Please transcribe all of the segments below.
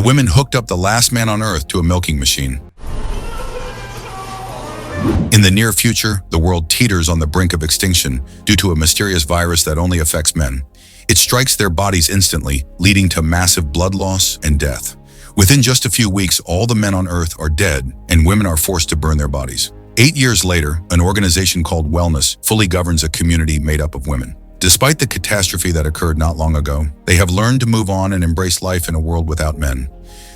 women hooked up the last man on Earth to a milking machine. In the near future, the world teeters on the brink of extinction due to a mysterious virus that only affects men. It strikes their bodies instantly, leading to massive blood loss and death. Within just a few weeks, all the men on Earth are dead, and women are forced to burn their bodies. 8 years later, an organization called Wellness fully governs a community made up of women. Despite the catastrophe that occurred not long ago, they have learned to move on and embrace life in a world without men.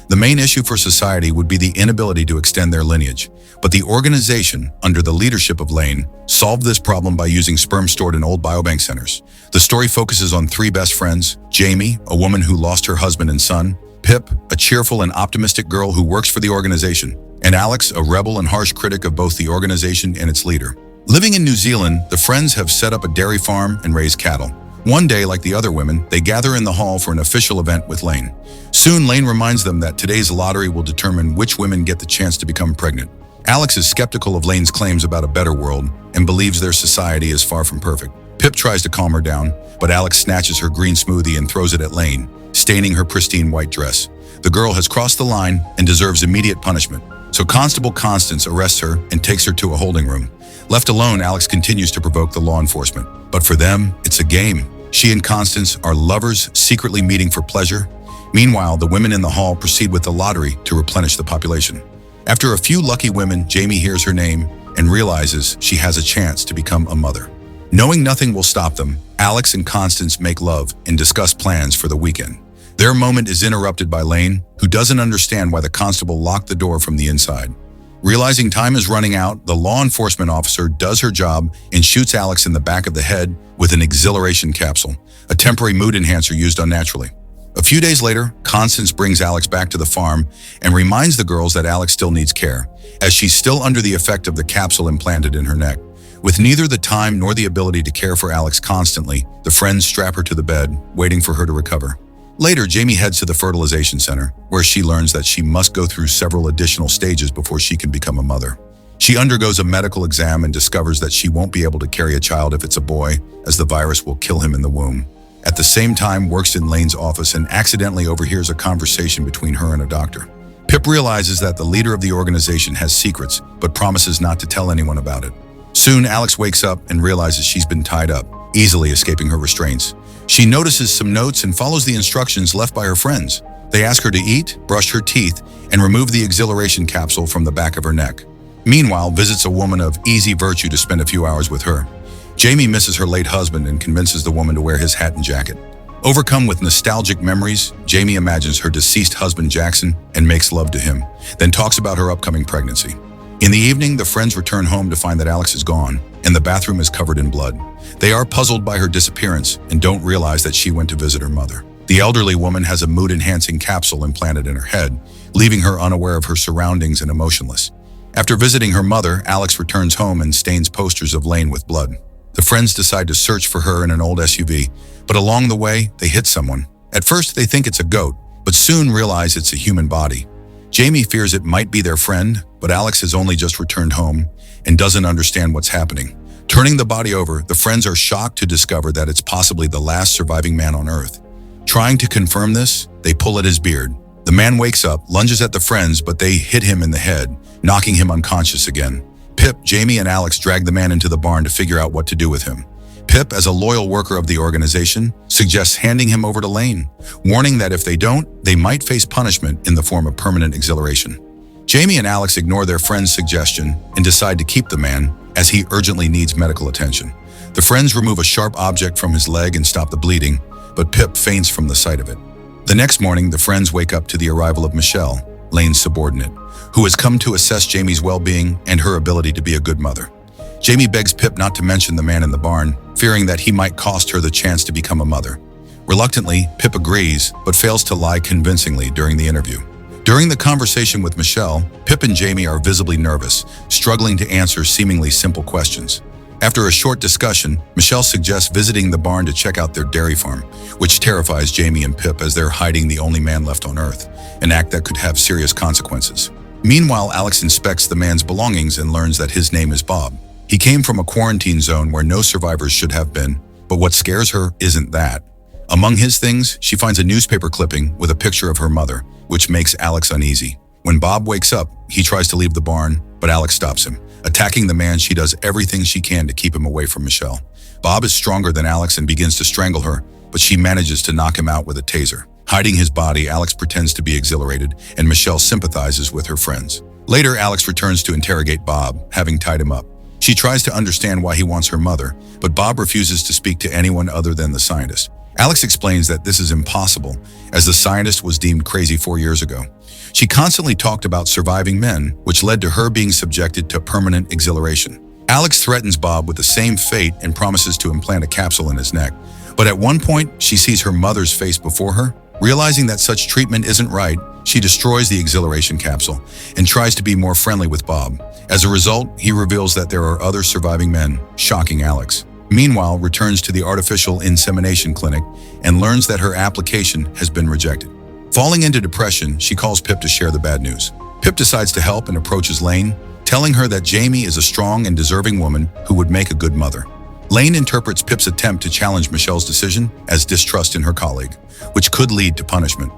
The main issue for society would be the inability to extend their lineage, but the organization, under the leadership of Lane, solved this problem by using sperm stored in old biobank centers. The story focuses on 3 best friends: Jamie, a woman who lost her husband and son; Pip, a cheerful and optimistic girl who works for the organization; and Alex, a rebel and harsh critic of both the organization and its leader. Living in New Zealand, the friends have set up a dairy farm and raise cattle. One day, like the other women, they gather in the hall for an official event with Lane. Soon, Lane reminds them that today's lottery will determine which women get the chance to become pregnant. Alex is skeptical of Lane's claims about a better world and believes their society is far from perfect. Pip tries to calm her down, but Alex snatches her green smoothie and throws it at Lane, staining her pristine white dress. The girl has crossed the line and deserves immediate punishment, so Constable Constance arrests her and takes her to a holding room. Left alone, Alex continues to provoke the law enforcement. But for them, it's a game. She and Constance are lovers secretly meeting for pleasure. Meanwhile, the women in the hall proceed with the lottery to replenish the population. After a few lucky women, Jamie hears her name and realizes she has a chance to become a mother. Knowing nothing will stop them, Alex and Constance make love and discuss plans for the weekend. Their moment is interrupted by Lane, who doesn't understand why the constable locked the door from the inside. Realizing time is running out, the law enforcement officer does her job and shoots Alex in the back of the head with an exhilaration capsule, a temporary mood enhancer used unnaturally. A few days later, Constance brings Alex back to the farm and reminds the girls that Alex still needs care, as she's still under the effect of the capsule implanted in her neck. With neither the time nor the ability to care for Alex constantly, the friends strap her to the bed, waiting for her to recover. Later, Jamie heads to the fertilization center, where she learns that she must go through several additional stages before she can become a mother. She undergoes a medical exam and discovers that she won't be able to carry a child if it's a boy, as the virus will kill him in the womb. At the same time, works in Lane's office and accidentally overhears a conversation between her and a doctor. Pip realizes that the leader of the organization has secrets, but promises not to tell anyone about it. Soon, Alex wakes up and realizes she's been tied up, easily escaping her restraints. She notices some notes and follows the instructions left by her friends. They ask her to eat, brush her teeth, and remove the exhilaration capsule from the back of her neck. Meanwhile, visits a woman of easy virtue to spend a few hours with her. Jamie misses her late husband and convinces the woman to wear his hat and jacket. Overcome with nostalgic memories, Jamie imagines her deceased husband Jackson and makes love to him, then talks about her upcoming pregnancy. In the evening, the friends return home to find that Alex is gone, and the bathroom is covered in blood. They are puzzled by her disappearance and don't realize that she went to visit her mother. The elderly woman has a mood-enhancing capsule implanted in her head, leaving her unaware of her surroundings and emotionless. After visiting her mother, Alex returns home and stains posters of Lane with blood. The friends decide to search for her in an old SUV, but along the way, they hit someone. At first, they think it's a goat, but soon realize it's a human body. Jamie fears it might be their friend, but Alex has only just returned home and doesn't understand what's happening. Turning the body over, the friends are shocked to discover that it's possibly the last surviving man on Earth. Trying to confirm this, they pull at his beard. The man wakes up, lunges at the friends, but they hit him in the head, knocking him unconscious again. Pip, Jamie, and Alex drag the man into the barn to figure out what to do with him. Pip, as a loyal worker of the organization, suggests handing him over to Lane, warning that if they don't, they might face punishment in the form of permanent exhilaration. Jamie and Alex ignore their friend's suggestion and decide to keep the man, as he urgently needs medical attention. The friends remove a sharp object from his leg and stop the bleeding, but Pip faints from the sight of it. The next morning, the friends wake up to the arrival of Michelle, Lane's subordinate, who has come to assess Jamie's well-being and her ability to be a good mother. Jamie begs Pip not to mention the man in the barn, fearing that he might cost her the chance to become a mother. Reluctantly, Pip agrees, but fails to lie convincingly during the interview. During the conversation with Michelle, Pip and Jamie are visibly nervous, struggling to answer seemingly simple questions. After a short discussion, Michelle suggests visiting the barn to check out their dairy farm, which terrifies Jamie and Pip as they're hiding the only man left on Earth, an act that could have serious consequences. Meanwhile, Alex inspects the man's belongings and learns that his name is Bob. He came from a quarantine zone where no survivors should have been, but what scares her isn't that. Among his things, she finds a newspaper clipping with a picture of her mother, which makes Alex uneasy. When Bob wakes up, he tries to leave the barn, but Alex stops him. Attacking the man, she does everything she can to keep him away from Michelle. Bob is stronger than Alex and begins to strangle her, but she manages to knock him out with a taser. Hiding his body, Alex pretends to be exhilarated, and Michelle sympathizes with her friends. Later, Alex returns to interrogate Bob, having tied him up. She tries to understand why he wants her mother, but Bob refuses to speak to anyone other than the scientist. Alex explains that this is impossible, as the scientist was deemed crazy 4 years ago. She constantly talked about surviving men, which led to her being subjected to permanent exhilaration. Alex threatens Bob with the same fate and promises to implant a capsule in his neck. But at one point, she sees her mother's face before her. Realizing that such treatment isn't right, she destroys the exhilaration capsule and tries to be more friendly with Bob. As a result, he reveals that there are other surviving men, shocking Alex. Meanwhile, returns to the artificial insemination clinic and learns that her application has been rejected. Falling into depression, she calls Pip to share the bad news. Pip decides to help and approaches Lane, telling her that Jamie is a strong and deserving woman who would make a good mother. Lane interprets Pip's attempt to challenge Michelle's decision as distrust in her colleague, which could lead to punishment.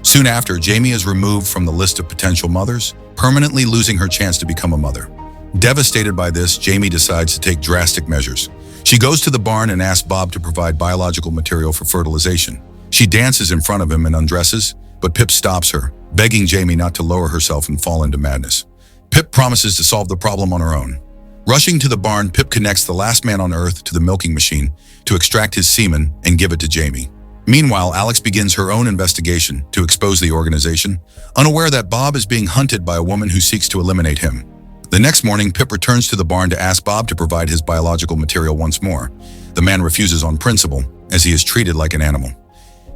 Soon after, Jamie is removed from the list of potential mothers, permanently losing her chance to become a mother. Devastated by this, Jamie decides to take drastic measures. She goes to the barn and asks Bob to provide biological material for fertilization. She dances in front of him and undresses, but Pip stops her, begging Jamie not to lower herself and fall into madness. Pip promises to solve the problem on her own. Rushing to the barn, Pip connects the last man on Earth to the milking machine to extract his semen and give it to Jamie. Meanwhile, Alex begins her own investigation to expose the organization, unaware that Bob is being hunted by a woman who seeks to eliminate him. The next morning, Pip returns to the barn to ask Bob to provide his biological material once more. The man refuses on principle, as he is treated like an animal.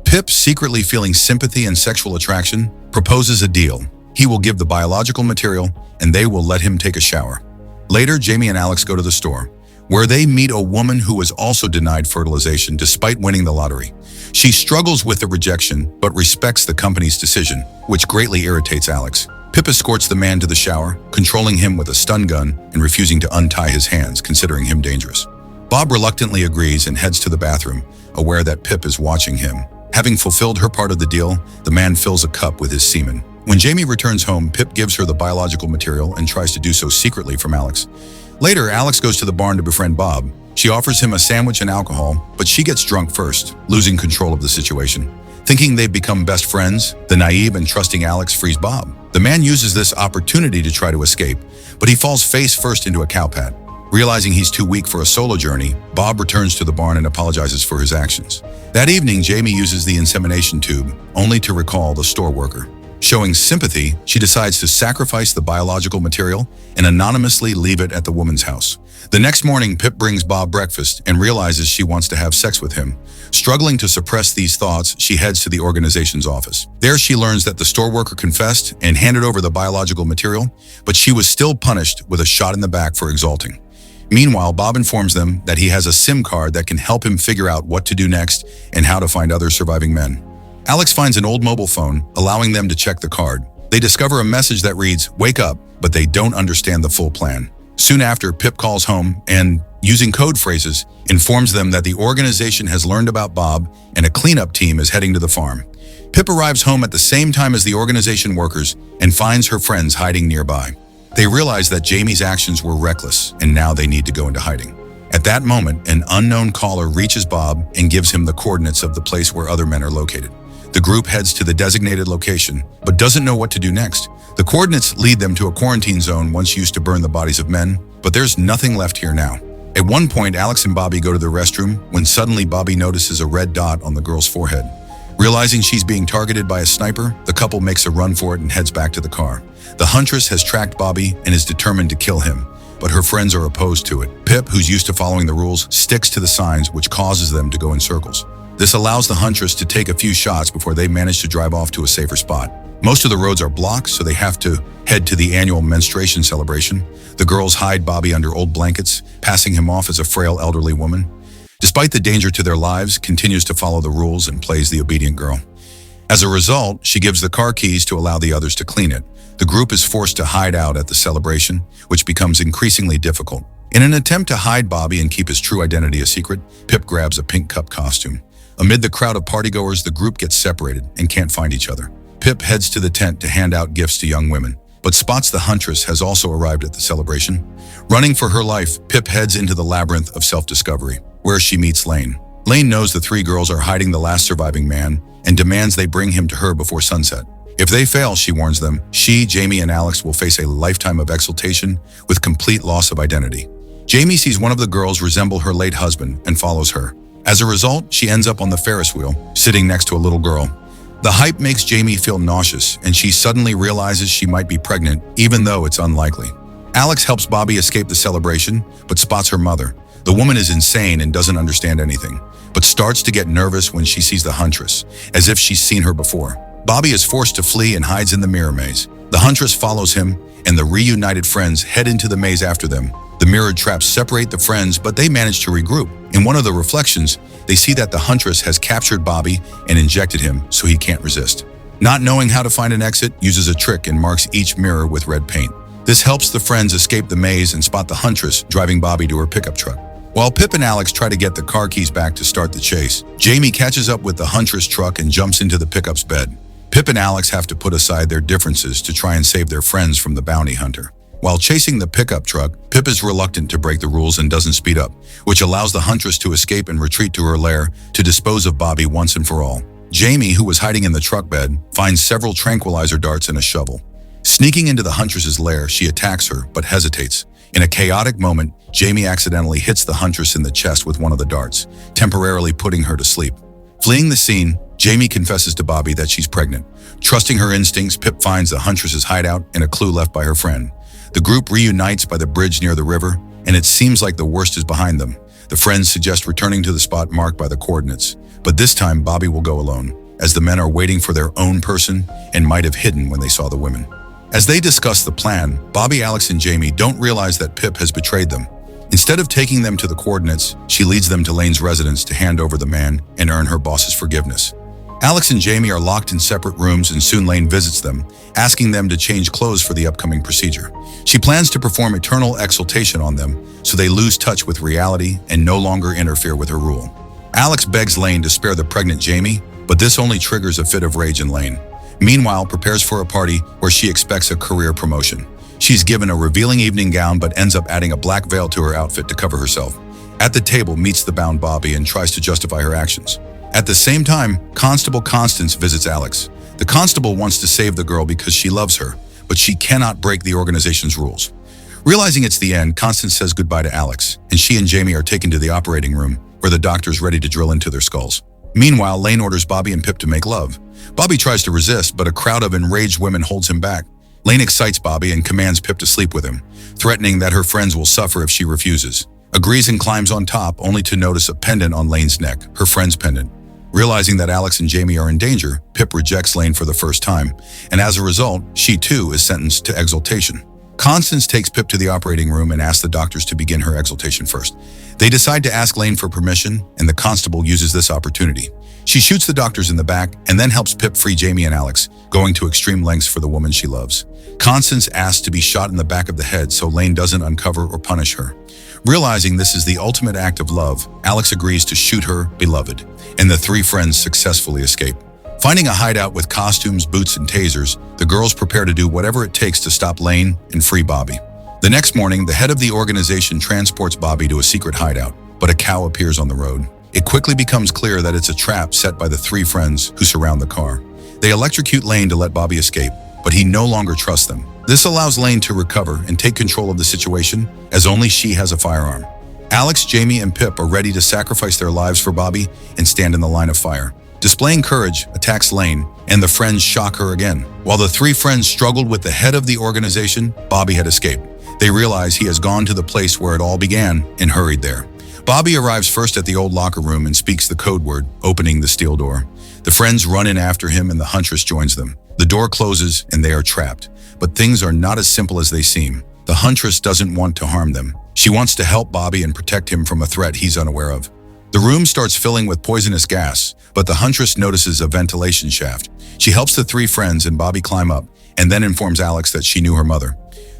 Pip, secretly feeling sympathy and sexual attraction, proposes a deal. He will give the biological material, and they will let him take a shower. Later, Jamie and Alex go to the store, where they meet a woman who was also denied fertilization despite winning the lottery. She struggles with the rejection, but respects the company's decision, which greatly irritates Alex. Pip escorts the man to the shower, controlling him with a stun gun and refusing to untie his hands, considering him dangerous. Bob reluctantly agrees and heads to the bathroom, aware that Pip is watching him. Having fulfilled her part of the deal, the man fills a cup with his semen. When Jamie returns home, Pip gives her the biological material and tries to do so secretly from Alex. Later, Alex goes to the barn to befriend Bob. She offers him a sandwich and alcohol, but she gets drunk first, losing control of the situation. Thinking they've become best friends, the naive and trusting Alex frees Bob. The man uses this opportunity to try to escape, but he falls face first into a cowpat. Realizing he's too weak for a solo journey, Bob returns to the barn and apologizes for his actions. That evening, Jamie uses the insemination tube, only to recall the store worker. Showing sympathy, she decides to sacrifice the biological material and anonymously leave it at the woman's house. The next morning, Pip brings Bob breakfast and realizes she wants to have sex with him. Struggling to suppress these thoughts, she heads to the organization's office. There, she learns that the store worker confessed and handed over the biological material, but she was still punished with a shot in the back for exulting. Meanwhile, Bob informs them that he has a SIM card that can help him figure out what to do next and how to find other surviving men. Alex finds an old mobile phone, allowing them to check the card. They discover a message that reads, "Wake up," but they don't understand the full plan. Soon after, Pip calls home and, using code phrases, informs them that the organization has learned about Bob and a cleanup team is heading to the farm. Pip arrives home at the same time as the organization workers and finds her friends hiding nearby. They realize that Jamie's actions were reckless, and now they need to go into hiding. At that moment, an unknown caller reaches Bob and gives him the coordinates of the place where other men are located. The group heads to the designated location, but doesn't know what to do next. The coordinates lead them to a quarantine zone once used to burn the bodies of men, but there's nothing left here now. At one point, Alex and Bobby go to the restroom when suddenly Bobby notices a red dot on the girl's forehead. Realizing she's being targeted by a sniper, the couple makes a run for it and heads back to the car. The huntress has tracked Bobby and is determined to kill him, but her friends are opposed to it. Pip, who's used to following the rules, sticks to the signs, which causes them to go in circles. This allows the huntress to take a few shots before they manage to drive off to a safer spot. Most of the roads are blocked, so they have to head to the annual menstruation celebration. The girls hide Bobby under old blankets, passing him off as a frail elderly woman. Despite the danger to their lives, continues to follow the rules and plays the obedient girl. As a result, she gives the car keys to allow the others to clean it. The group is forced to hide out at the celebration, which becomes increasingly difficult. In an attempt to hide Bobby and keep his true identity a secret, Pip grabs a pink cup costume. Amid the crowd of partygoers, the group gets separated and can't find each other. Pip heads to the tent to hand out gifts to young women, but spots the huntress has also arrived at the celebration. Running for her life, Pip heads into the labyrinth of self-discovery, where she meets Lane. Lane knows the three girls are hiding the last surviving man and demands they bring him to her before sunset. If they fail, she warns them, she, Jamie, and Alex will face a lifetime of exaltation with complete loss of identity. Jamie sees one of the girls resemble her late husband and follows her. As a result, she ends up on the Ferris wheel, sitting next to a little girl. The hype makes Jamie feel nauseous, and she suddenly realizes she might be pregnant, even though it's unlikely. Alex helps Bobby escape the celebration, but spots her mother. The woman is insane and doesn't understand anything, but starts to get nervous when she sees the huntress, as if she's seen her before. Bobby is forced to flee and hides in the mirror maze. The huntress follows him, and the reunited friends head into the maze after them. The mirrored traps separate the friends, but they manage to regroup. In one of the reflections, they see that the huntress has captured Bobby and injected him so he can't resist. Not knowing how to find an exit, uses a trick and marks each mirror with red paint. This helps the friends escape the maze and spot the huntress driving Bobby to her pickup truck. While Pip and Alex try to get the car keys back to start the chase, Jamie catches up with the huntress truck and jumps into the pickup's bed. Pip and Alex have to put aside their differences to try and save their friends from the bounty hunter. While chasing the pickup truck, Pip is reluctant to break the rules and doesn't speed up, which allows the huntress to escape and retreat to her lair to dispose of Bobby once and for all. Jamie, who was hiding in the truck bed, finds several tranquilizer darts and a shovel. Sneaking into the huntress's lair, she attacks her, but hesitates. In a chaotic moment, Jamie accidentally hits the huntress in the chest with one of the darts, temporarily putting her to sleep. Fleeing the scene, Jamie confesses to Bobby that she's pregnant. Trusting her instincts, Pip finds the huntress's hideout and a clue left by her friend. The group reunites by the bridge near the river, and it seems like the worst is behind them. The friends suggest returning to the spot marked by the coordinates, but this time Bobby will go alone, as the men are waiting for their own person and might have hidden when they saw the women. As they discuss the plan, Bobby, Alex, and Jamie don't realize that Pip has betrayed them. Instead of taking them to the coordinates, she leads them to Lane's residence to hand over the man and earn her boss's forgiveness. Alex and Jamie are locked in separate rooms, and soon Lane visits them, asking them to change clothes for the upcoming procedure. She plans to perform eternal exaltation on them, so they lose touch with reality and no longer interfere with her rule. Alex begs Lane to spare the pregnant Jamie, but this only triggers a fit of rage in Lane. Meanwhile, prepares for a party where she expects a career promotion. She's given a revealing evening gown but ends up adding a black veil to her outfit to cover herself. At the table, meets the bound Bobby and tries to justify her actions. At the same time, Constable Constance visits Alex. The constable wants to save the girl because she loves her, but she cannot break the organization's rules. Realizing it's the end, Constance says goodbye to Alex, and she and Jamie are taken to the operating room, where the doctor's ready to drill into their skulls. Meanwhile, Lane orders Bobby and Pip to make love. Bobby tries to resist, but a crowd of enraged women holds him back. Lane excites Bobby and commands Pip to sleep with him, threatening that her friends will suffer if she refuses. Agrees and climbs on top, only to notice a pendant on Lane's neck, her friend's pendant. Realizing that Alex and Jamie are in danger, Pip rejects Lane for the first time, and as a result, she too is sentenced to exaltation. Constance takes Pip to the operating room and asks the doctors to begin her exaltation first. They decide to ask Lane for permission, and the constable uses this opportunity. She shoots the doctors in the back and then helps Pip free Jamie and Alex, going to extreme lengths for the woman she loves. Constance asks to be shot in the back of the head so Lane doesn't uncover or punish her. Realizing this is the ultimate act of love, Alex agrees to shoot her beloved, and the three friends successfully escape. Finding a hideout with costumes, boots, and tasers, the girls prepare to do whatever it takes to stop Lane and free Bobby. The next morning, the head of the organization transports Bobby to a secret hideout, but a cow appears on the road. It quickly becomes clear that it's a trap set by the three friends who surround the car. They electrocute Lane to let Bobby escape, but he no longer trusts them. This allows Lane to recover and take control of the situation, as only she has a firearm. Alex, Jamie, and Pip are ready to sacrifice their lives for Bobby and stand in the line of fire. Displaying courage, attacks Lane, and the friends shock her again. While the three friends struggled with the head of the organization, Bobby had escaped. They realize he has gone to the place where it all began and hurried there. Bobby arrives first at the old locker room and speaks the code word, opening the steel door. The friends run in after him and the huntress joins them. The door closes and they are trapped. But things are not as simple as they seem. The huntress doesn't want to harm them. She wants to help Bobby and protect him from a threat he's unaware of. The room starts filling with poisonous gas, but the huntress notices a ventilation shaft. She helps the three friends and Bobby climb up, and then informs Alex that she knew her mother.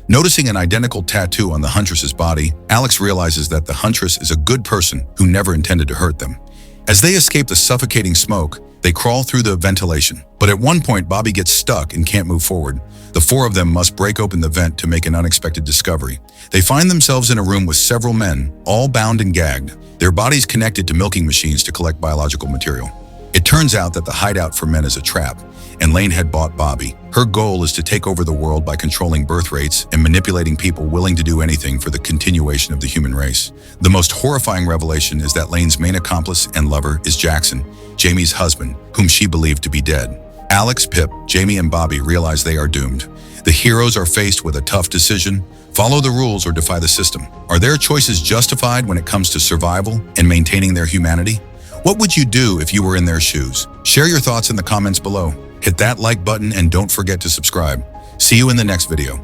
Noticing an identical tattoo on the huntress's body, Alex realizes that the huntress is a good person who never intended to hurt them. As they escape the suffocating smoke, They crawl through the ventilation. But at one point, Bobby gets stuck and can't move forward. The four of them must break open the vent to make an unexpected discovery. They find themselves in a room with several men, all bound and gagged, their bodies connected to milking machines to collect biological material. It turns out that the hideout for men is a trap, and Lane had bought Bobby. Her goal is to take over the world by controlling birth rates and manipulating people willing to do anything for the continuation of the human race. The most horrifying revelation is that Lane's main accomplice and lover is Jackson, Jamie's husband, whom she believed to be dead. Alex, Pip, Jamie, and Bobby realize they are doomed. The heroes are faced with a tough decision: follow the rules or defy the system. Are their choices justified when it comes to survival and maintaining their humanity? What would you do if you were in their shoes? Share your thoughts in the comments below. Hit that like button and don't forget to subscribe. See you in the next video.